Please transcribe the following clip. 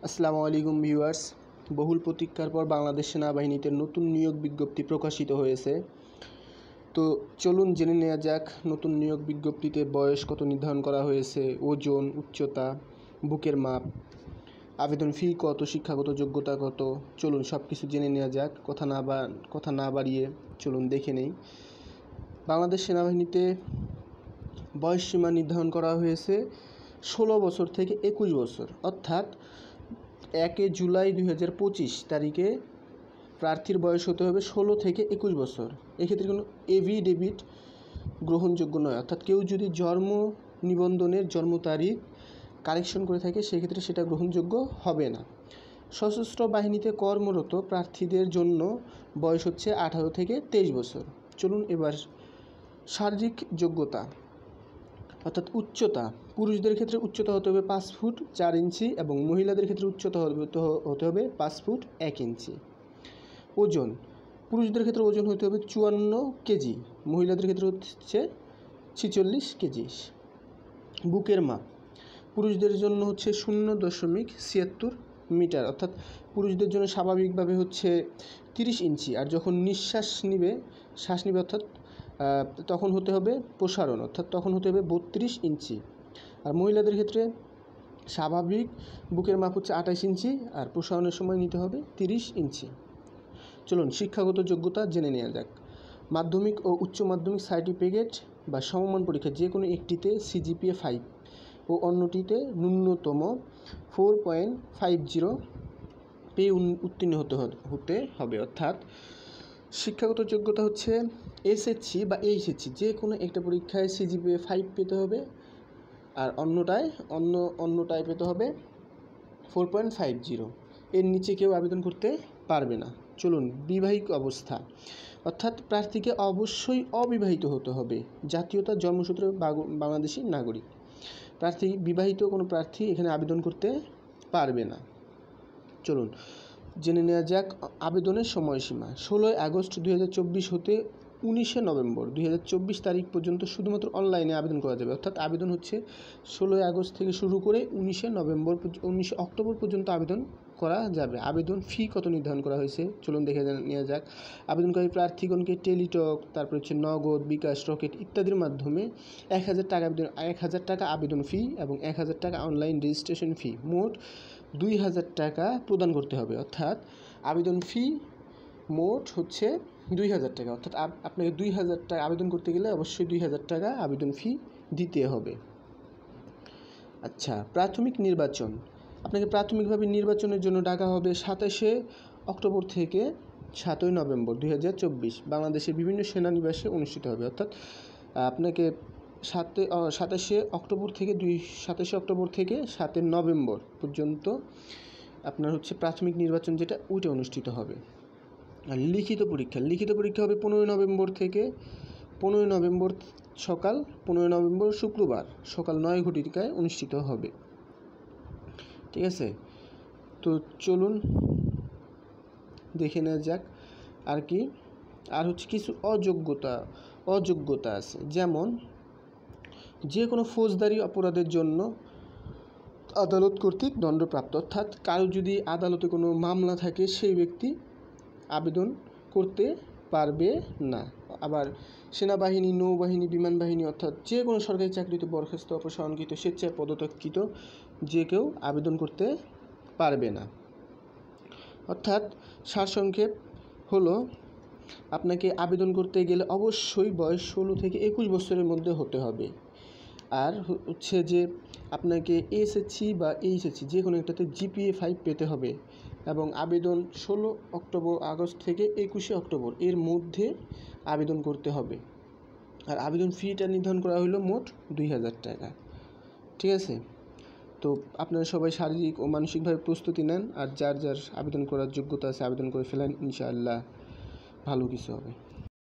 আসসালামু আলাইকুম ভিউয়ার্স। বহুল প্রতীক্ষার পর বাংলাদেশ সেনাবাহিনীতে নতুন নিয়োগ বিজ্ঞপ্তি প্রকাশিত হয়েছে। তো চলুন জেনে নেওয়া যাক নতুন নিয়োগ বিজ্ঞপ্তিতে বয়স কত নির্ধারণ করা হয়েছে, ওজন, উচ্চতা, বুকের মাপ, আবেদন ফি কত, শিক্ষাগত যোগ্যতা কত। চলুন সব কিছু জেনে নেওয়া যাক। কথা না বাড়িয়ে চলুন দেখে নেই। বাংলাদেশ সেনাবাহিনীতে বয়সসীমা নির্ধারণ করা হয়েছে 16 বছর থেকে 21 বছর, অর্থাৎ 1 জুলাই 2025 তারিখে প্রার্থীর বয়স হতে হবে 16 থেকে 21 বছর। এক্ষেত্রে কোনো এভিডেভিট গ্রহণযোগ্য নয়, অর্থাৎ কেউ যদি জন্ম নিবন্ধনের জন্ম তারিখ কারেকশন করে থাকে সেক্ষেত্রে সেটা গ্রহণযোগ্য হবে না। সশস্ত্র বাহিনীতে কর্মরত প্রার্থীদের জন্য বয়স হচ্ছে 18 থেকে 23 বছর। চলুন এবার শারীরিক যোগ্যতা অর্থাৎ উচ্চতা। পুরুষদের ক্ষেত্রে উচ্চতা হতে হবে 5 ফুট 4 ইঞ্চি এবং মহিলাদের ক্ষেত্রে উচ্চতা হতে হবে 5 ফুট 1 ইঞ্চি। ওজন, পুরুষদের ক্ষেত্রে ওজন হতে হবে 54 কেজি, মহিলাদের ক্ষেত্রে হচ্ছে 46 কেজি। বুকের মাপ, পুরুষদের জন্য হচ্ছে 0.76 মিটার, অর্থাৎ পুরুষদের জন্য স্বাভাবিকভাবে হচ্ছে 30 ইঞ্চি, আর যখন শ্বাস নিবে অর্থাৎ তখন হতে হবে প্রসারণ, অর্থাৎ তখন হতে হবে 32 ইঞ্চি। আর মহিলাদের ক্ষেত্রে স্বাভাবিক বুকের মাপ হচ্ছে 28 ইঞ্চি আর প্রসারণের সময় নিতে হবে 30 ইঞ্চি। চলুন শিক্ষাগত যোগ্যতা জেনে নেওয়া যাক। মাধ্যমিক ও উচ্চ মাধ্যমিক সার্টিফিকেট বা সমমান পরীক্ষা যে কোনো একটিতে CGPA 5 ও অন্যটিতে ন্যূনতম 4.50 পেয়ে উত্তীর্ণ হতে হবে, অর্থাৎ শিক্ষাগত যোগ্যতা হচ্ছে SSC বা HSC যে কোনো একটা পরীক্ষায় CGPA 5 পেতে হবে আর অন্যটায় পেতে হবে 4.50। এর নিচে কেউ আবেদন করতে পারবে না। চলুন বিবাহিক অবস্থা, অর্থাৎ প্রার্থীকে অবশ্যই অবিবাহিত হতে হবে, জাতীয়তা জন্মসূত্রে বাংলাদেশি নাগরিক। বিবাহিত কোনো প্রার্থী এখানে আবেদন করতে পারবে না। চলুন জেনে নেওয়া যাক আবেদনের সময়সীমা। 16 আগস্ট 2024 হতে 19 নভেম্বর 2024 তারিখ পর্যন্ত শুধুমাত্র অনলাইনে আবেদন করা যাবে, অর্থাৎ আবেদন হচ্ছে 16 আগস্ট থেকে শুরু করে 19 অক্টোবর পর্যন্ত আবেদন করা যাবে। আবেদন ফি কত নির্ধারণ করা হয়েছে চলুন দেখে নেওয়া যাক। আবেদনকারী প্রার্থীগণকে টেলিটক, তারপর হচ্ছে নগদ, বিকাশ, রকেট ইত্যাদির মাধ্যমে 1000 টাকা আবেদন ফি এবং 1000 টাকা অনলাইন রেজিস্ট্রেশন ফি, মোট 2000 টাকা প্রদান করতে হবে। অর্থাৎ আবেদন ফি মোট হচ্ছে 2000 টাকা, অর্থাৎ আপনাকে 2000 টাকা আবেদন করতে গেলে অবশ্যই 2000 টাকা আবেদন ফি দিতে হবে। আচ্ছা, প্রাথমিক নির্বাচন, আপনাকে প্রাথমিকভাবে নির্বাচনের জন্য ডাকা হবে 27 অক্টোবর থেকে 7 নভেম্বর 2024 বাংলাদেশের বিভিন্ন সেনানিবাসে অনুষ্ঠিত হবে, অর্থাৎ আপনাকে 27 অক্টোবর থেকে 7 নভেম্বর পর্যন্ত আপনার হচ্ছে প্রাথমিক নির্বাচন যেটা ওইটা অনুষ্ঠিত হবে। আর লিখিত পরীক্ষা হবে 15 নভেম্বর শুক্রবার সকাল 9 ঘটিকায় অনুষ্ঠিত হবে। ঠিক আছে, তো চলুন দেখে নেওয়া যাক আর হচ্ছে কিছু অযোগ্যতা আছে, যেমন যে কোনো ফৌজদারি অপরাধের জন্য আদালত কর্তৃক দণ্ডপ্রাপ্ত, অর্থাৎ কারো যদি আদালতে কোনো মামলা থাকে সেই ব্যক্তি আবেদন করতে পারবে না। আবার সেনাবাহিনী, নৌবাহিনী, বিমান বাহিনী অর্থাৎ যে কোনো সরকারি চাকরিতে বরখাস্ত, অপসারণকৃত, স্বেচ্ছায় পদত্যাগকৃত যে কেউ আবেদন করতে পারবে না। অর্থাৎ সারসংক্ষেপ হলো আপনাকে আবেদন করতে গেলে অবশ্যই বয়স 16 থেকে 21 বছরের মধ্যে হতে হবে। আর হচ্ছে যে আপনাকে SSC বা HSC যে কোনো একটাতে GPA 5 পেতে হবে এবং আবেদন 16 আগস্ট থেকে 21 অক্টোবর এর মধ্যে আবেদন করতে হবে। আর আবেদন ফিটা নির্ধারণ করা হলো মোট 2000 টাকা। ঠিক আছে, তো আপনারা সবাই শারীরিক ও মানসিকভাবে প্রস্তুতি নেন, আর যার আবেদন করার যোগ্যতা আছে আবেদন করে ফেলেন, ইনশাআল্লাহ ভালো কিছু হবে।